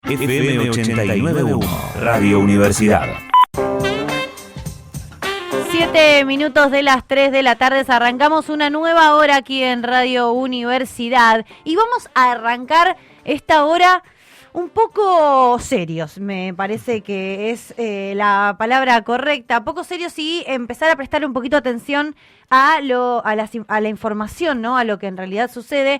FM 89.1, Radio Universidad. 7 minutos de las 3 de la tarde, arrancamos una nueva hora aquí en Radio Universidad y vamos a arrancar esta hora un poco serios, me parece que es la palabra correcta, poco serios, y empezar a prestar un poquito atención a la información, ¿no? A lo que en realidad sucede.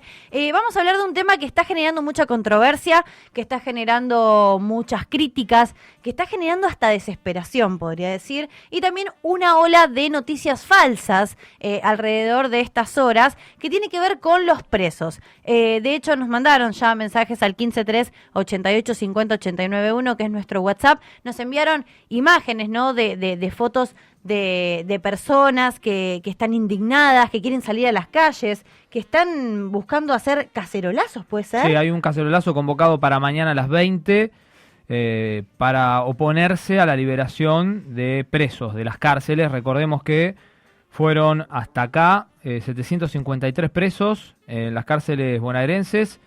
Vamos a hablar de un tema que está generando mucha controversia, que está generando muchas críticas, que está generando hasta desesperación, podría decir, y también una ola de noticias falsas alrededor de estas horas, que tiene que ver con los presos. De hecho, nos mandaron ya mensajes al 153 88 50 89 1, que es nuestro WhatsApp. Nos enviaron imágenes, ¿no? de fotos de personas que están indignadas, que quieren salir a las calles, que están buscando hacer cacerolazos, ¿puede ser? Sí, hay un cacerolazo convocado para mañana a las 20 para oponerse a la liberación de presos de las cárceles. Recordemos que fueron hasta acá 753 presos en las cárceles bonaerenses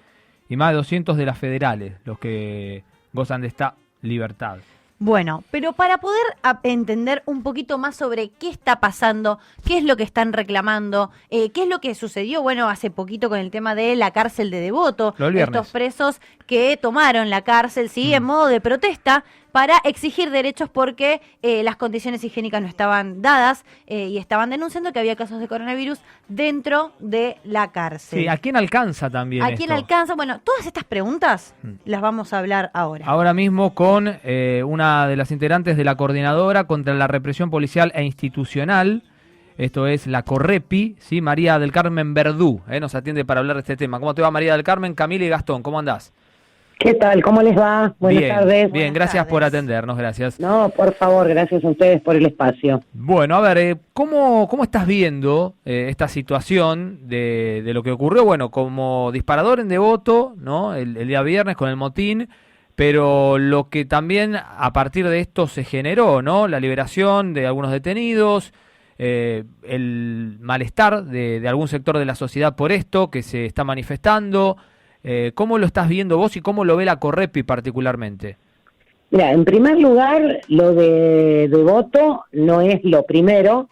y más de 200 de las federales, los que gozan de esta libertad. Bueno, pero para poder entender un poquito más sobre qué está pasando, qué es lo que están reclamando, qué es lo que sucedió, bueno, hace poquito con el tema de la cárcel de Devoto, estos presos que tomaron la cárcel, sí, en modo de protesta para exigir derechos porque las condiciones higiénicas no estaban dadas y estaban denunciando que había casos de coronavirus dentro de la cárcel. Sí, ¿a quién alcanza también ¿A quién alcanza? Bueno, todas estas preguntas las vamos a hablar ahora. Ahora mismo con una de las integrantes de la Coordinadora contra la Represión Policial e Institucional, esto es la CORREPI, ¿sí? María del Carmen Verdú, nos atiende para hablar de este tema. ¿Cómo te va, María del Carmen? Camila y Gastón, ¿cómo andás? ¿Qué tal? ¿Cómo les va? Buenas tardes. Bien, gracias por atendernos, gracias. No, por favor, gracias a ustedes por el espacio. Bueno, a ver, ¿cómo estás viendo esta situación de lo que ocurrió? Bueno, como disparador en Devoto, ¿no? El día viernes con el motín, pero lo que también a partir de esto se generó, ¿no? La liberación de algunos detenidos, el malestar de algún sector de la sociedad por esto que se está manifestando. ¿Cómo lo estás viendo vos y cómo lo ve la CORREPI particularmente? Mira, en primer lugar, lo de Devoto no es lo primero,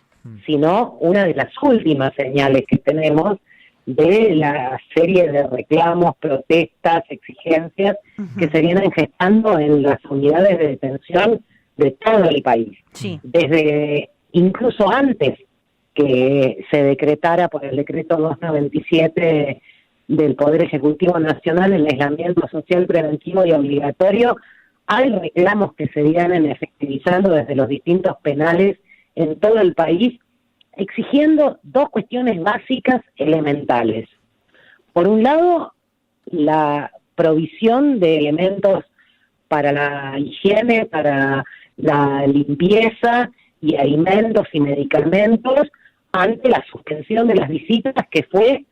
sino una de las últimas señales que tenemos de la serie de reclamos, protestas, exigencias que se vienen gestando en las unidades de detención de todo el país. Sí. Desde incluso antes que se decretara por el decreto 297 del Poder Ejecutivo Nacional el aislamiento social preventivo y obligatorio, hay reclamos que se vienen efectivizando desde los distintos penales en todo el país, exigiendo dos cuestiones básicas elementales. Por un lado, la provisión de elementos para la higiene, para la limpieza y alimentos y medicamentos ante la suspensión de las visitas que fue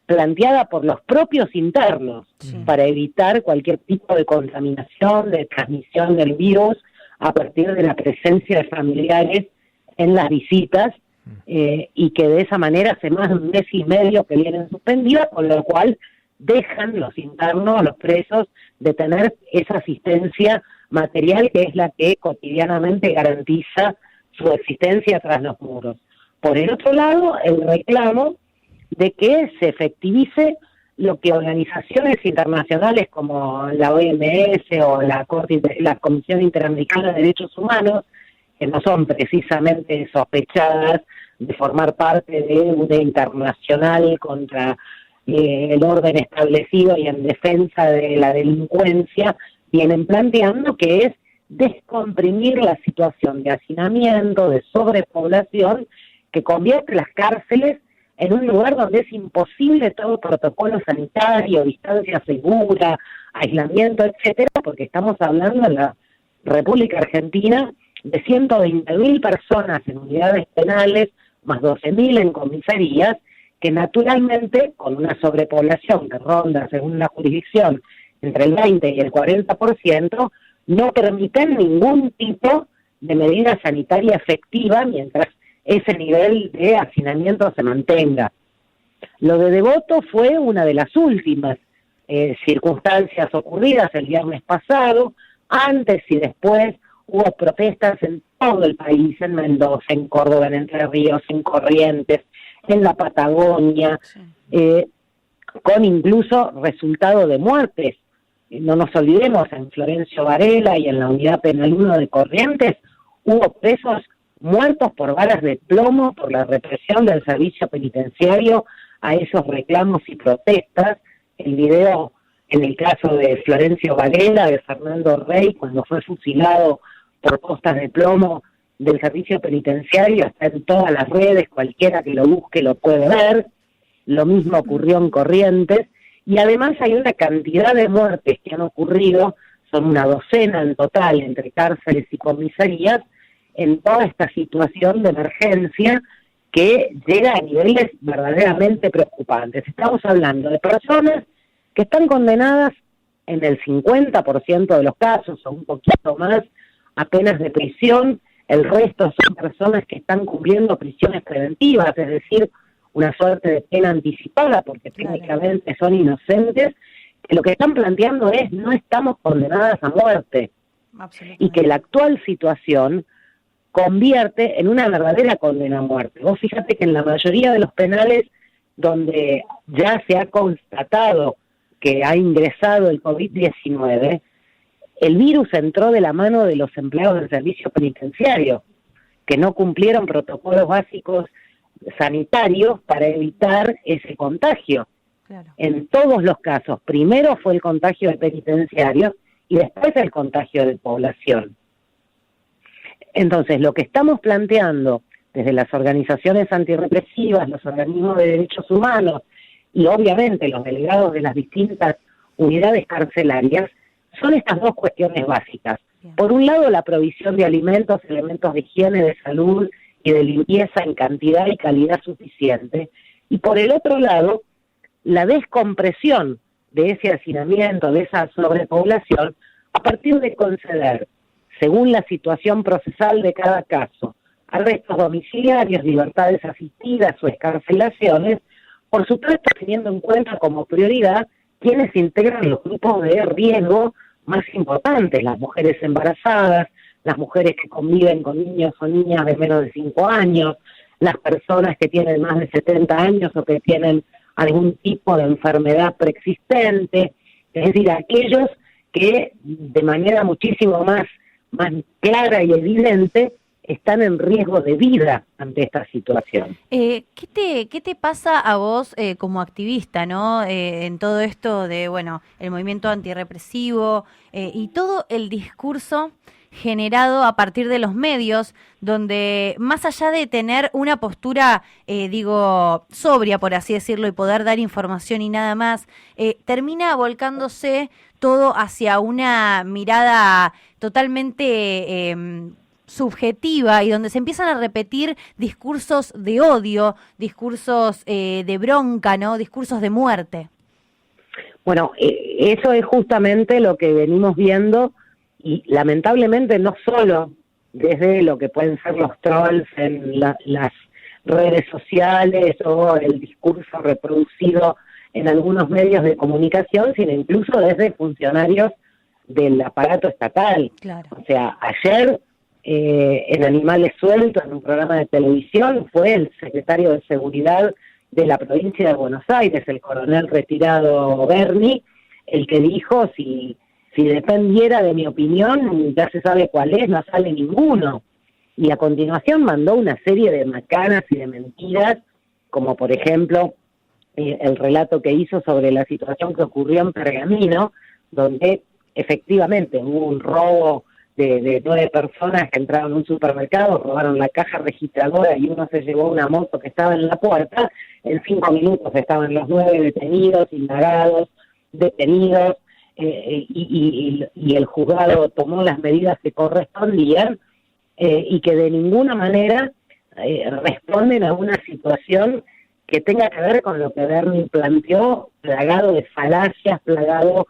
planteada por los propios internos para evitar cualquier tipo de contaminación, de transmisión del virus a partir de la presencia de familiares en las visitas y que de esa manera hace más de un mes y medio que vienen suspendidas, con lo cual dejan los internos, los presos, de tener esa asistencia material que es la que cotidianamente garantiza su existencia tras los muros. Por el otro lado, el reclamo de que se efectivice lo que organizaciones internacionales como la OMS o la Comisión Interamericana de Derechos Humanos, que no son precisamente sospechadas de formar parte de una internacional contra el orden establecido y en defensa de la delincuencia, vienen planteando, que es descomprimir la situación de hacinamiento, de sobrepoblación, que convierte las cárceles en un lugar donde es imposible todo protocolo sanitario, distancia segura, aislamiento, etcétera, porque estamos hablando en la República Argentina de 120.000 personas en unidades penales, más 12.000 en comisarías, que naturalmente, con una sobrepoblación que ronda, según la jurisdicción, entre el 20 y el 40%, no permiten ningún tipo de medida sanitaria efectiva mientras ese nivel de hacinamiento se mantenga. Lo de Devoto fue una de las últimas circunstancias ocurridas el viernes pasado. Antes y después hubo protestas en todo el país, en Mendoza, en Córdoba, en Entre Ríos, en Corrientes, en la Patagonia, con incluso resultado de muertes. No nos olvidemos, en Florencio Varela y en la Unidad Penal 1 de Corrientes hubo presos muertos por balas de plomo por la represión del servicio penitenciario a esos reclamos y protestas. El video, en el caso de Florencio Varela, de Fernando Rey, cuando fue fusilado por postas de plomo del servicio penitenciario, está en todas las redes, cualquiera que lo busque lo puede ver. Lo mismo ocurrió en Corrientes, y además hay una cantidad de muertes que han ocurrido, son una docena en total, entre cárceles y comisarías, en toda esta situación de emergencia que llega a niveles verdaderamente preocupantes. Estamos hablando de personas que están condenadas en el 50% de los casos, o un poquito más, a penas de prisión. El resto son personas que están cumpliendo prisiones preventivas, es decir, una suerte de pena anticipada, porque técnicamente son inocentes, que lo que están planteando es: no estamos condenadas a muerte, y que la actual situación convierte en una verdadera condena a muerte. Vos fíjate que en la mayoría de los penales donde ya se ha constatado que ha ingresado el COVID-19, el virus entró de la mano de los empleados del servicio penitenciario, que no cumplieron protocolos básicos sanitarios para evitar ese contagio. Claro. En todos los casos, primero fue el contagio de penitenciarios y después el contagio de población. Entonces, lo que estamos planteando desde las organizaciones antirrepresivas, los organismos de derechos humanos y obviamente los delegados de las distintas unidades carcelarias, son estas dos cuestiones básicas. Bien. Por un lado, la provisión de alimentos, elementos de higiene, de salud y de limpieza en cantidad y calidad suficiente, y por el otro lado, la descompresión de ese hacinamiento, de esa sobrepoblación, a partir de conceder, según la situación procesal de cada caso, arrestos domiciliarios, libertades asistidas o excarcelaciones, por supuesto teniendo en cuenta como prioridad quienes integran los grupos de riesgo más importantes: las mujeres embarazadas, las mujeres que conviven con niños o niñas de menos de 5 años, las personas que tienen más de 70 años o que tienen algún tipo de enfermedad preexistente, es decir, aquellos que de manera muchísimo más clara y evidente están en riesgo de vida ante esta situación. ¿Qué te pasa a vos como activista, ¿no? En todo esto de, bueno, el movimiento antirrepresivo y todo el discurso generado a partir de los medios, donde más allá de tener una postura, sobria, por así decirlo, y poder dar información y nada más, termina volcándose todo hacia una mirada totalmente subjetiva, y donde se empiezan a repetir discursos de odio, discursos de bronca, ¿no? Discursos de muerte. Bueno, eso es justamente lo que venimos viendo, y lamentablemente no solo desde lo que pueden ser los trolls en las redes sociales o el discurso reproducido en algunos medios de comunicación, sino incluso desde funcionarios del aparato estatal. Claro. O sea, ayer en Animales Sueltos, en un programa de televisión, fue el secretario de Seguridad de la provincia de Buenos Aires, el coronel retirado Berni, el que dijo: si dependiera de mi opinión, ya se sabe cuál es, no sale ninguno. Y a continuación mandó una serie de macanas y de mentiras, como por ejemplo el relato que hizo sobre la situación que ocurrió en Pergamino, donde efectivamente hubo un robo de 9 personas que entraron a un supermercado, robaron la caja registradora y uno se llevó una moto que estaba en la puerta. En 5 minutos estaban los 9 detenidos, indagados, detenidos, y el juzgado tomó las medidas que correspondían, y que de ninguna manera responden a una situación que tenga que ver con lo que Berni planteó, plagado de falacias, plagado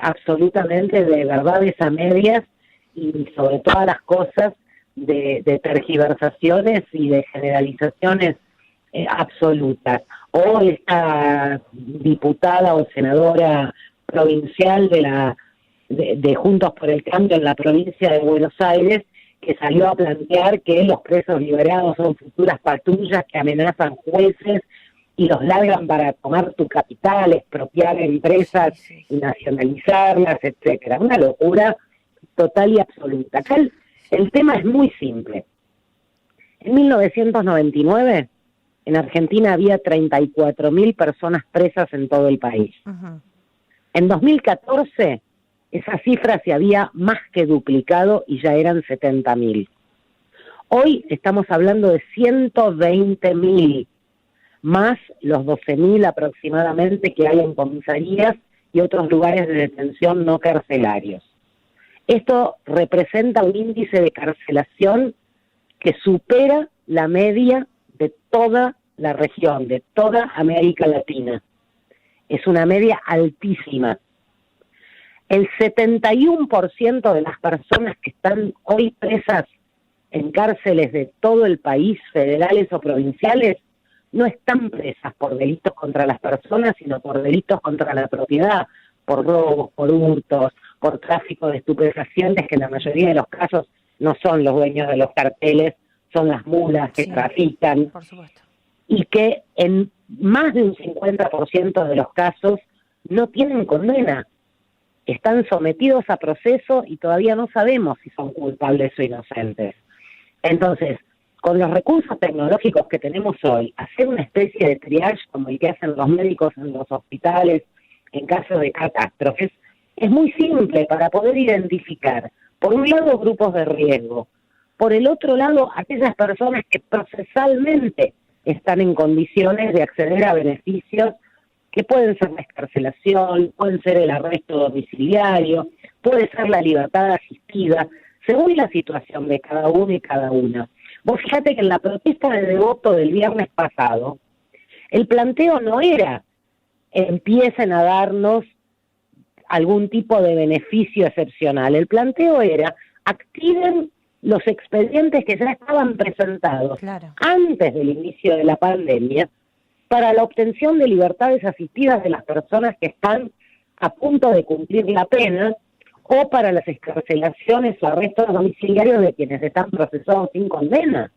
absolutamente de verdades a medias, y sobre todas las cosas de tergiversaciones y de generalizaciones absolutas. O esta diputada o senadora provincial de Juntos por el Cambio en la provincia de Buenos Aires, que salió a plantear que los presos liberados son futuras patrullas que amenazan jueces y los largan para tomar tu capital, expropiar empresas y nacionalizarlas, etcétera. Una locura total y absoluta. Acá el tema es muy simple. En 1999, en Argentina había 34.000 personas presas en todo el país. Ujú. En 2014, esa cifra se había más que duplicado y ya eran 70.000. Hoy estamos hablando de 120.000, más los 12.000 aproximadamente que hay en comisarías y otros lugares de detención no carcelarios. Esto representa un índice de carcelación que supera la media de toda la región, de toda América Latina. Es una media altísima. El 71% de las personas que están hoy presas en cárceles de todo el país, federales o provinciales, no están presas por delitos contra las personas, sino por delitos contra la propiedad, por robos, por hurtos, por tráfico de estupefacientes, que en la mayoría de los casos no son los dueños de los carteles, son las mulas que trafican, Por supuesto. y que en más de un 50% de los casos no tienen condena. Están sometidos a proceso y todavía no sabemos si son culpables o inocentes. Entonces, con los recursos tecnológicos que tenemos hoy, hacer una especie de triage como el que hacen los médicos en los hospitales en caso de catástrofes, es muy simple para poder identificar, por un lado, grupos de riesgo, por el otro lado, aquellas personas que procesalmente están en condiciones de acceder a beneficios que pueden ser la excarcelación, pueden ser el arresto domiciliario, puede ser la libertad asistida, según la situación de cada uno y cada una. Vos fíjate que en la protesta de Devoto del viernes pasado, el planteo no era empiecen a darnos algún tipo de beneficio excepcional. El planteo era activen los expedientes que ya estaban presentados antes del inicio de la pandemia para la obtención de libertades asistidas de las personas que están a punto de cumplir la pena o para las excarcelaciones o arrestos domiciliarios de quienes están procesados sin condena.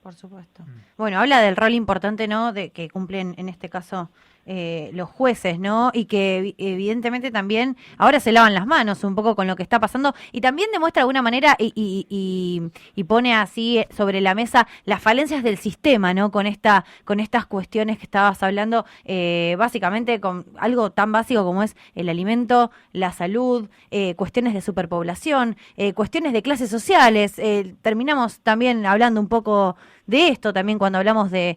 Por supuesto. Bueno, habla del rol importante, ¿no?, de que cumplen en este caso los jueces, ¿no? Y que evidentemente también ahora se lavan las manos un poco con lo que está pasando y también demuestra de alguna manera y pone así sobre la mesa las falencias del sistema, ¿no? Con estas cuestiones que estabas hablando, básicamente con algo tan básico como es el alimento, la salud, cuestiones de superpoblación, cuestiones de clases sociales. Terminamos también hablando un poco de esto también cuando hablamos de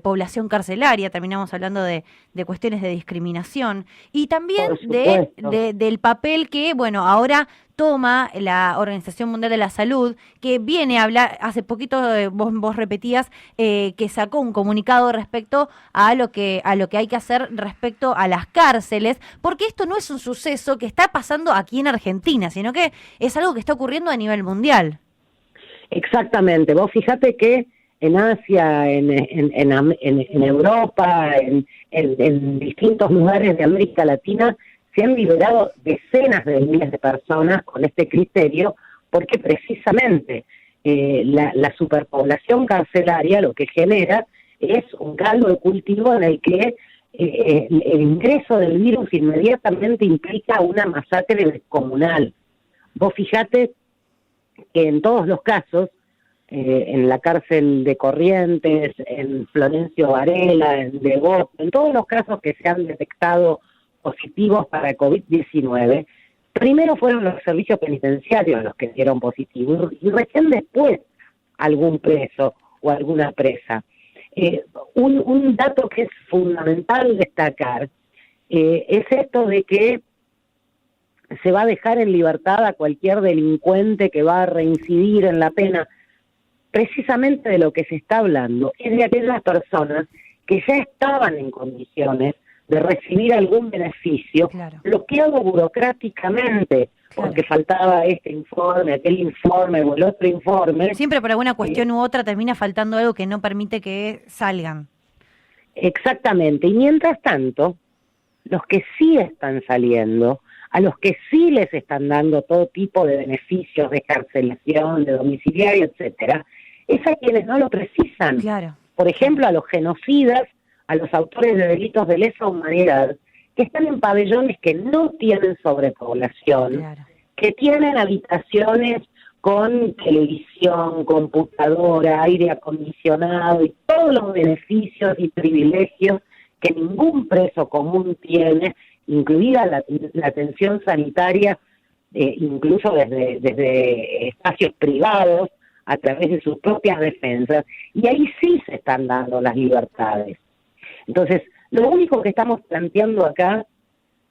población carcelaria, terminamos hablando de cuestiones de discriminación y también del papel que, bueno, ahora toma la Organización Mundial de la Salud, que viene a hablar, hace poquito vos repetías, que sacó un comunicado respecto a lo que hay que hacer respecto a las cárceles, porque esto no es un suceso que está pasando aquí en Argentina, sino que es algo que está ocurriendo a nivel mundial. Exactamente, vos fíjate que en Asia, en Europa, en distintos lugares de América Latina, se han liberado decenas de miles de personas con este criterio, porque precisamente la superpoblación carcelaria lo que genera es un caldo de cultivo en el que el ingreso del virus inmediatamente implica una masacre descomunal. Vos fijate que en todos los casos, en la cárcel de Corrientes, en Florencio Varela, en Devoto, en todos los casos que se han detectado positivos para COVID-19, primero fueron los servicios penitenciarios los que dieron positivos y recién después algún preso o alguna presa. Un dato que es fundamental destacar es esto de que se va a dejar en libertad a cualquier delincuente que va a reincidir en la pena. Precisamente de lo que se está hablando es de aquellas personas que ya estaban en condiciones de recibir algún beneficio, bloqueado burocráticamente porque faltaba este informe, aquel informe o el otro informe. Siempre por alguna cuestión u otra termina faltando algo que no permite que salgan. Exactamente, y mientras tanto, los que sí están saliendo, a los que sí les están dando todo tipo de beneficios de excarcelación, de domiciliario, etcétera, es a quienes no lo precisan. Claro. Por ejemplo, a los genocidas, a los autores de delitos de lesa humanidad, que están en pabellones que no tienen sobrepoblación, Claro. que tienen habitaciones con televisión, computadora, aire acondicionado y todos los beneficios y privilegios que ningún preso común tiene, incluida la atención sanitaria, incluso desde espacios privados, a través de sus propias defensas, y ahí sí se están dando las libertades. Entonces, lo único que estamos planteando acá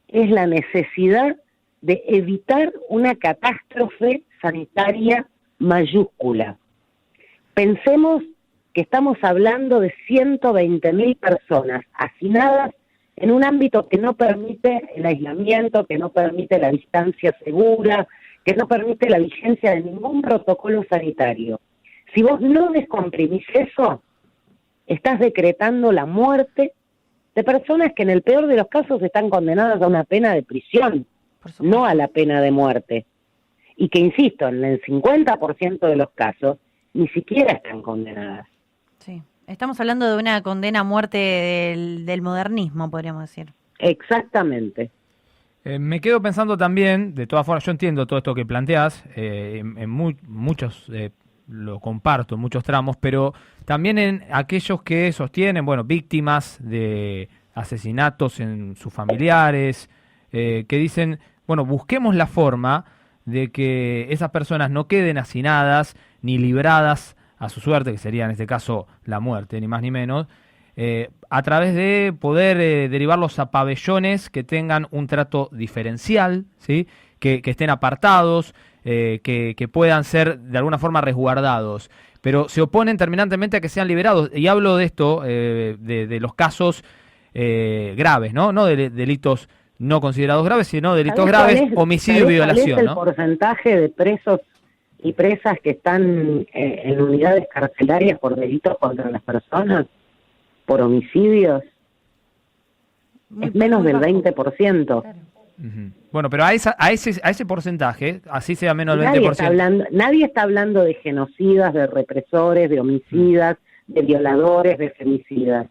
es la necesidad de evitar una catástrofe sanitaria mayúscula. Pensemos que estamos hablando de 120.000 personas hacinadas en un ámbito que no permite el aislamiento, que no permite la distancia segura, que no permite la vigencia de ningún protocolo sanitario. Si vos no descomprimís eso, estás decretando la muerte de personas que en el peor de los casos están condenadas a una pena de prisión, no a la pena de muerte. Y que, insisto, en el 50% de los casos ni siquiera están condenadas. Sí, estamos hablando de una condena a muerte del modernismo, podríamos decir. Exactamente. Me quedo pensando también, de todas formas, yo entiendo todo esto que planteás, muchos lo comparto en muchos tramos, pero también en aquellos que sostienen, bueno, víctimas de asesinatos en sus familiares, que dicen, bueno, busquemos la forma de que esas personas no queden hacinadas ni libradas a su suerte, que sería en este caso la muerte, ni más ni menos, a través de poder derivarlos a pabellones que tengan un trato diferencial, ¿sí? Que estén apartados, que puedan ser de alguna forma resguardados, pero se oponen terminantemente a que sean liberados. Y hablo de esto, de los casos graves, ¿no? No de delitos no considerados graves, sino delitos graves, homicidio y violación. ¿Cuál es el porcentaje de presos y presas que están en unidades carcelarias por delitos contra las personas? Por homicidios, es menos del 20%. Claro. Uh-huh. Bueno, pero a ese porcentaje, así sea menos del 20%. Nadie está hablando de genocidas, de represores, de homicidas, de violadores, de femicidas.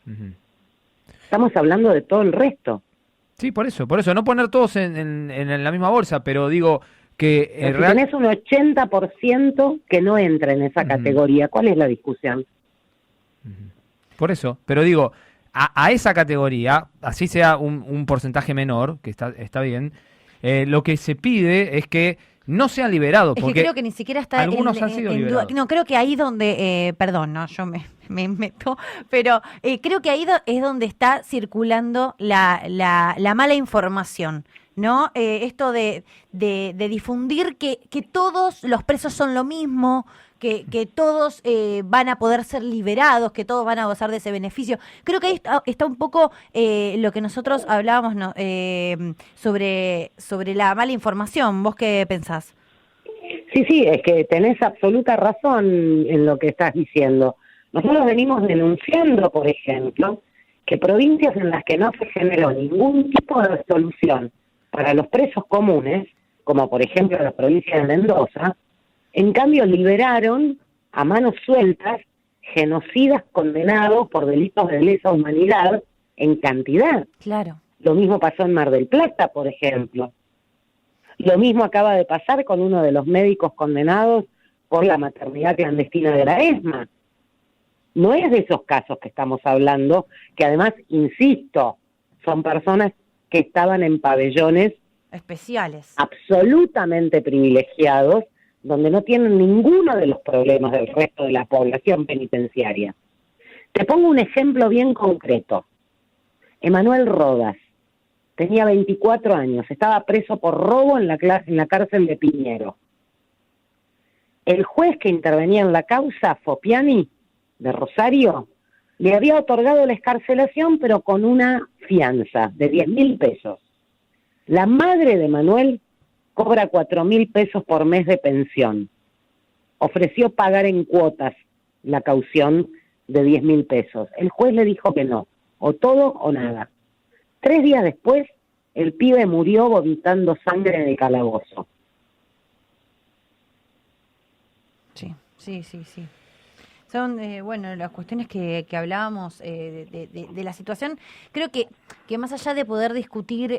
Uh-huh. Estamos hablando de todo el resto. Sí, por eso, no poner todos en la misma bolsa, pero digo que... Si tenés un 80% que no entra en esa categoría, ¿cuál es la discusión? Uh-huh. Por eso, pero digo, a esa categoría, así sea un porcentaje menor, que está bien, lo que se pide es que no sean liberados. Es porque que creo que ni siquiera está algunos han sido liberados. No, creo que ahí donde, perdón, no, yo me meto, pero creo que ahí es donde está circulando la mala información, ¿no? Esto de difundir que todos los presos son lo mismo, que todos van a poder ser liberados, que todos van a gozar de ese beneficio. Creo que ahí está un poco lo que nosotros hablábamos, ¿no? sobre la mala información. ¿Vos qué pensás? Sí, es que tenés absoluta razón en lo que estás diciendo. Nosotros venimos denunciando, por ejemplo, que provincias en las que no se generó ningún tipo de solución para los presos comunes, como por ejemplo la provincia de Mendoza, en cambio liberaron a manos sueltas genocidas condenados por delitos de lesa humanidad en cantidad. Claro. Lo mismo pasó en Mar del Plata, por ejemplo. Lo mismo acaba de pasar con uno de los médicos condenados por la maternidad clandestina de la ESMA. No es de esos casos que estamos hablando, que además, insisto, son personas que estaban en pabellones especiales, absolutamente privilegiados, donde no tienen ninguno de los problemas del resto de la población penitenciaria. Te pongo un ejemplo bien concreto. Emanuel Rodas tenía 24 años, estaba preso por robo en la cárcel de Piñero. El juez que intervenía en la causa, Fopiani, de Rosario, le había otorgado la excarcelación, pero con una fianza de 10.000 pesos. La madre de Manuel cobra 4.000 pesos por mes de pensión. Ofreció pagar en cuotas la caución de 10.000 pesos. El juez le dijo que no, o todo o nada. 3 días después, el pibe murió vomitando sangre en el calabozo. Sí. Son, bueno, las cuestiones que hablábamos de la situación. Creo que más allá de poder discutir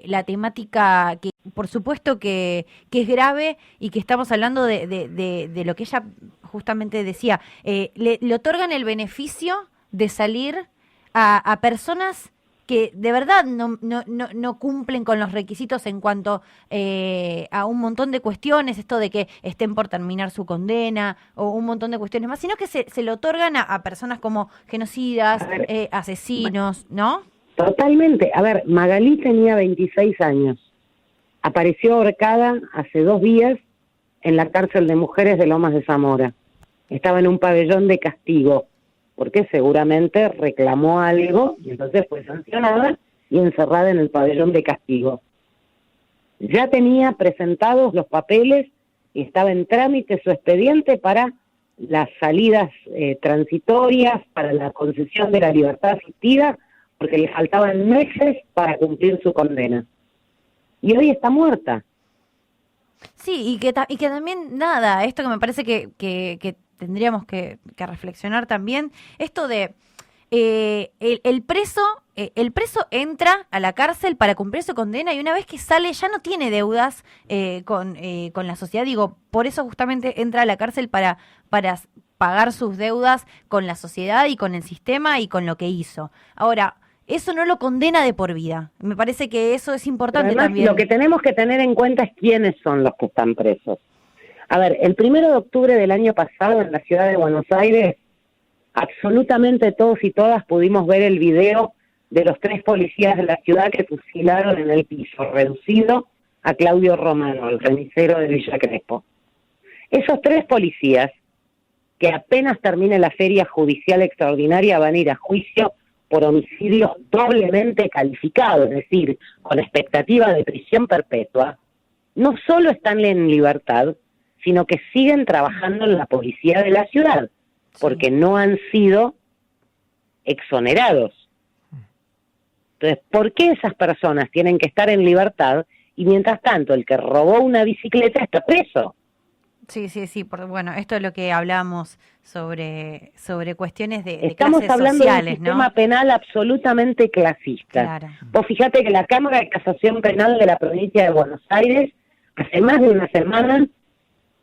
la temática, que por supuesto que es grave y que estamos hablando de lo que ella justamente decía, le otorgan el beneficio de salir a personas que de verdad no cumplen con los requisitos en cuanto a un montón de cuestiones, esto de que estén por terminar su condena o un montón de cuestiones más, sino que se lo otorgan a personas como genocidas, asesinos, ¿no? Totalmente. A ver, Magalí tenía 26 años. Apareció ahorcada hace 2 días en la cárcel de mujeres de Lomas de Zamora. Estaba en un pabellón de castigo, porque seguramente reclamó algo y entonces fue sancionada y encerrada en el pabellón de castigo. Ya tenía presentados los papeles y estaba en trámite su expediente para las salidas transitorias, para la concesión de la libertad asistida, porque le faltaban meses para cumplir su condena. Y hoy está muerta. Sí, y que también, nada, esto que me parece que tendríamos que reflexionar también, esto de el preso entra a la cárcel para cumplir su condena y una vez que sale ya no tiene deudas con la sociedad. Digo, por eso justamente entra a la cárcel para pagar sus deudas con la sociedad y con el sistema y con lo que hizo. Ahora, eso no lo condena de por vida. Me parece que eso es importante. Además, también. Lo que tenemos que tener en cuenta es quiénes son los que están presos. A ver, el 1 de octubre del año pasado en la ciudad de Buenos Aires, absolutamente todos y todas pudimos ver el video de los 3 policías de la ciudad que fusilaron en el piso reducido a Claudio Romano, el remisero de Villa Crespo. Esos 3 policías, que apenas termine la feria judicial extraordinaria, van a ir a juicio por homicidios doblemente calificados, es decir, con expectativa de prisión perpetua, no solo están en libertad, sino que siguen trabajando en la policía de la ciudad, porque no han sido exonerados. Entonces, ¿por qué esas personas tienen que estar en libertad y mientras tanto el que robó una bicicleta está preso? Sí, bueno, esto es lo que hablamos sobre cuestiones de Estamos clases hablando sociales, de un sistema ¿no? penal absolutamente clasista. Claro. Vos fíjate que la Cámara de Casación Penal de la provincia de Buenos Aires, hace más de una semana,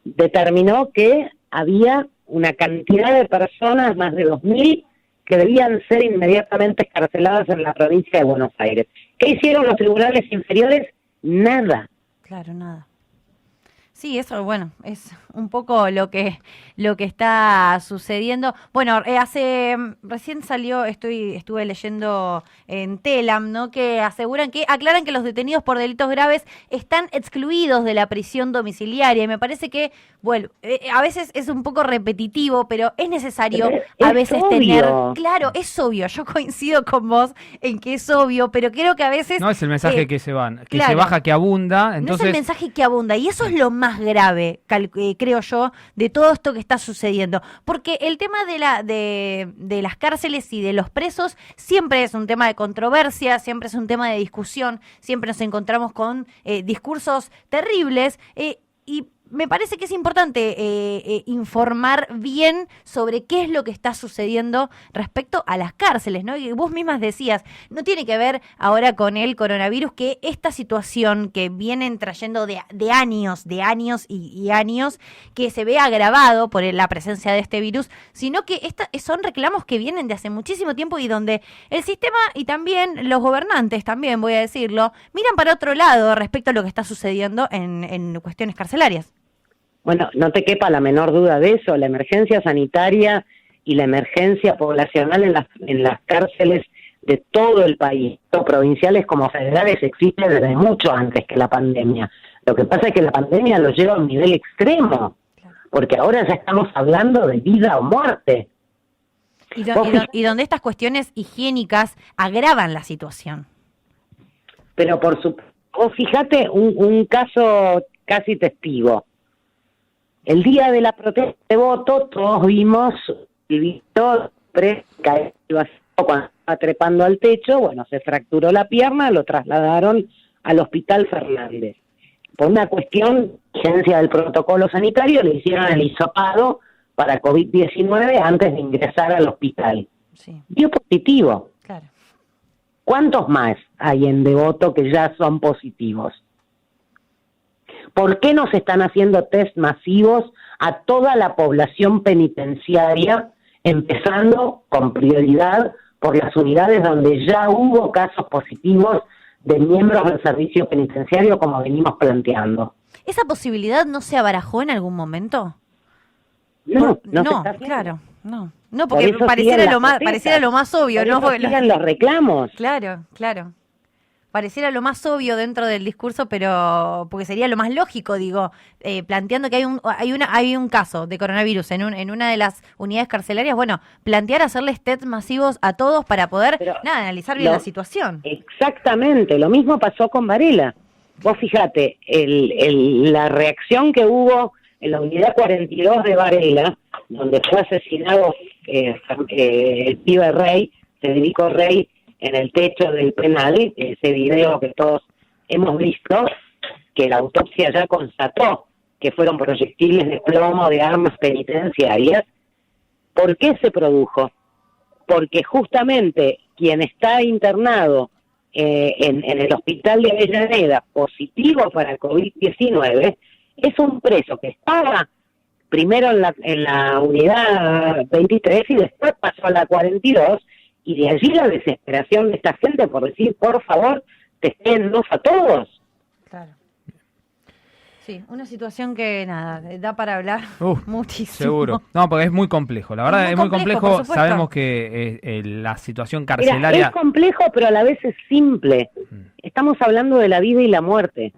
determinó que había una cantidad de personas, más de 2.000, que debían ser inmediatamente escarceladas en la provincia de Buenos Aires. ¿Qué hicieron los tribunales inferiores? Nada. Claro, nada. Sí, eso, bueno, es un poco lo que está sucediendo. Bueno, recién salió, estuve leyendo en Telam, ¿no? Que aclaran que los detenidos por delitos graves están excluidos de la prisión domiciliaria. Y me parece que, bueno, a veces es un poco repetitivo, pero es necesario a veces tener. Claro, es obvio. Yo coincido con vos en que es obvio, pero creo que a veces. No es el mensaje que se claro, se baja, que abunda. Entonces, no es el mensaje que abunda. Y eso es lo más grave, creo yo, de todo esto que está sucediendo, porque el tema de las cárceles y de los presos siempre es un tema de controversia, siempre es un tema de discusión, siempre nos encontramos con discursos terribles y me parece que es importante informar bien sobre qué es lo que está sucediendo respecto a las cárceles, ¿no? Y vos mismas decías, no tiene que ver ahora con el coronavirus, que esta situación que vienen trayendo de años y años, que se ve agravado por la presencia de este virus, sino que son reclamos que vienen de hace muchísimo tiempo y donde el sistema y también los gobernantes, también voy a decirlo, miran para otro lado respecto a lo que está sucediendo en cuestiones carcelarias. Bueno, no te quepa la menor duda de eso. La emergencia sanitaria y la emergencia poblacional en las cárceles de todo el país, tanto provinciales como federales, existe desde mucho antes que la pandemia. Lo que pasa es que la pandemia lo lleva a un nivel extremo, porque ahora ya estamos hablando de vida o muerte. Y donde estas cuestiones higiénicas agravan la situación. Pero por supuesto, Vos fijate un caso casi testigo. El día de la protesta de voto, todos vimos el Víctor caer cuando estaba trepando al techo, bueno, se fracturó la pierna, lo trasladaron al Hospital Fernández. Por una cuestión de urgencia del protocolo sanitario, le hicieron el hisopado para COVID-19 antes de ingresar al hospital. Sí, Dio positivo. claro. ¿Cuántos más hay en Devoto que ya son positivos? ¿Por qué no se están haciendo test masivos a toda la población penitenciaria, empezando con prioridad por las unidades donde ya hubo casos positivos de miembros del servicio penitenciario, como venimos planteando? ¿Esa posibilidad no se abarajó en algún momento? No se está haciendo. claro, no. No, Por porque eso pareciera siguen lo las más, protestas. pareciera lo más obvio, Por ¿no? eso Porque siguen los reclamos. Claro. Pareciera lo más obvio dentro del discurso, pero porque sería lo más lógico, digo, planteando que hay un caso de coronavirus en una de las unidades carcelarias, bueno, plantear hacerles test masivos a todos para poder, Pero analizar bien la situación. Exactamente, lo mismo pasó con Varela. Vos fijate, la reacción que hubo en la unidad 42 de Varela, donde fue asesinado el pibe Rey, Federico Rey, en el techo del penal, ese video que todos hemos visto, que la autopsia ya constató que fueron proyectiles de plomo de armas penitenciarias. ¿Por qué se produjo? Porque justamente quien está internado en el hospital de Avellaneda positivo para COVID-19 es un preso que estaba primero en la unidad 23 y después pasó a la 42, y de allí la desesperación de esta gente por decir, por favor, testénnos a todos. Claro. Sí, una situación que da para hablar muchísimo. Seguro. No, porque es muy complejo. La verdad es muy complejo. por supuesto. Sabemos que la situación Mira, carcelaria... es complejo, pero a la vez es simple. Estamos hablando de la vida y la muerte.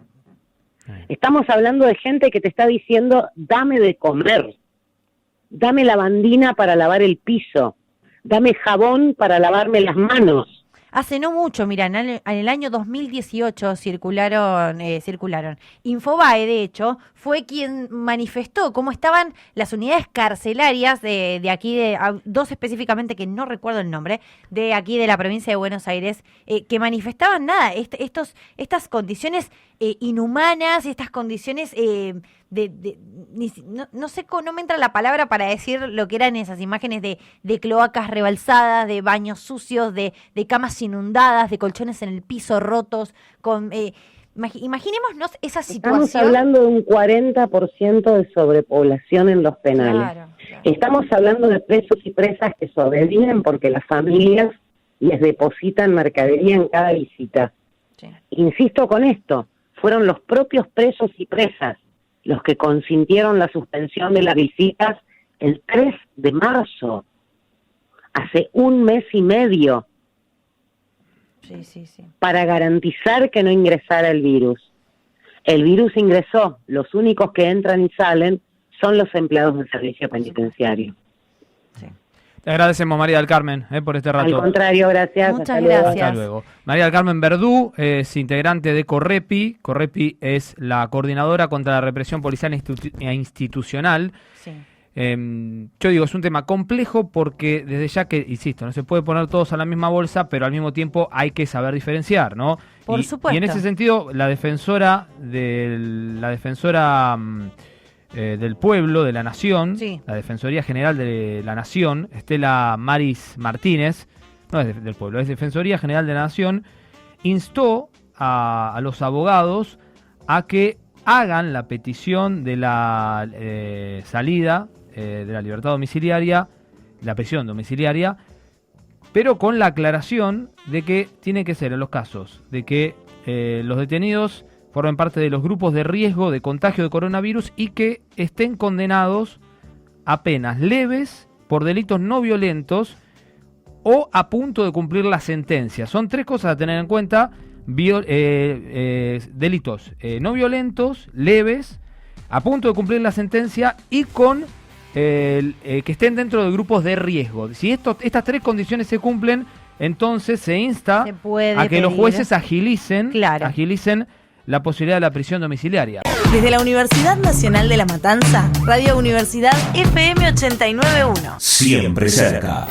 Estamos hablando de gente que te está diciendo, dame de comer, dame lavandina para lavar el piso, dame jabón para lavarme las manos. Hace no mucho, mira, en el año 2018 circularon. Infobae, de hecho, fue quien manifestó cómo estaban las unidades carcelarias de aquí, dos específicamente, que no recuerdo el nombre, de aquí de la provincia de Buenos Aires, que manifestaban estas condiciones inhumanas, estas condiciones no sé, no me entra la palabra para decir lo que eran esas imágenes de cloacas rebalsadas, de baños sucios, de camas inundadas, de colchones en el piso rotos, imaginémonos esa situación. Estamos hablando de un 40% de sobrepoblación en los penales. Claro. Estamos hablando de presos y presas que sobreviven porque las familias les depositan mercadería en cada visita. Sí. Insisto con esto, fueron los propios presos y presas los que consintieron la suspensión de las visitas el 3 de marzo, hace un mes y medio, Sí. para garantizar que no ingresara el virus. El virus ingresó, los únicos que entran y salen son los empleados del servicio penitenciario. Sí. Te agradecemos, María del Carmen, por este rato. Al contrario, gracias. Muchas hasta luego. gracias. Hasta luego. María del Carmen Verdú es integrante de Correpi. Correpi es la coordinadora contra la represión policial e institucional. Sí. Yo digo, es un tema complejo porque desde ya que, insisto, no se puede poner todos a la misma bolsa, pero al mismo tiempo hay que saber diferenciar, ¿no? Por supuesto. Y en ese sentido, la defensora del pueblo, de la Nación, Sí. la Defensoría General de la Nación, Estela Maris Martínez, no es del pueblo, es Defensoría General de la Nación, instó a los abogados a que hagan la petición de la salida de la libertad domiciliaria, la prisión domiciliaria, pero con la aclaración de que tiene que ser en los casos de que los detenidos formen parte de los grupos de riesgo de contagio de coronavirus y que estén condenados a penas leves por delitos no violentos o a punto de cumplir la sentencia. Son tres cosas a tener en cuenta: delitos no violentos, leves, a punto de cumplir la sentencia y con que estén dentro de grupos de riesgo. Si estas tres condiciones se cumplen, entonces se insta Se puede a que los pedir. jueces agilicen Claro. la posibilidad de la prisión domiciliaria. Desde la Universidad Nacional de La Matanza, Radio Universidad FM 89.1. Siempre cerca.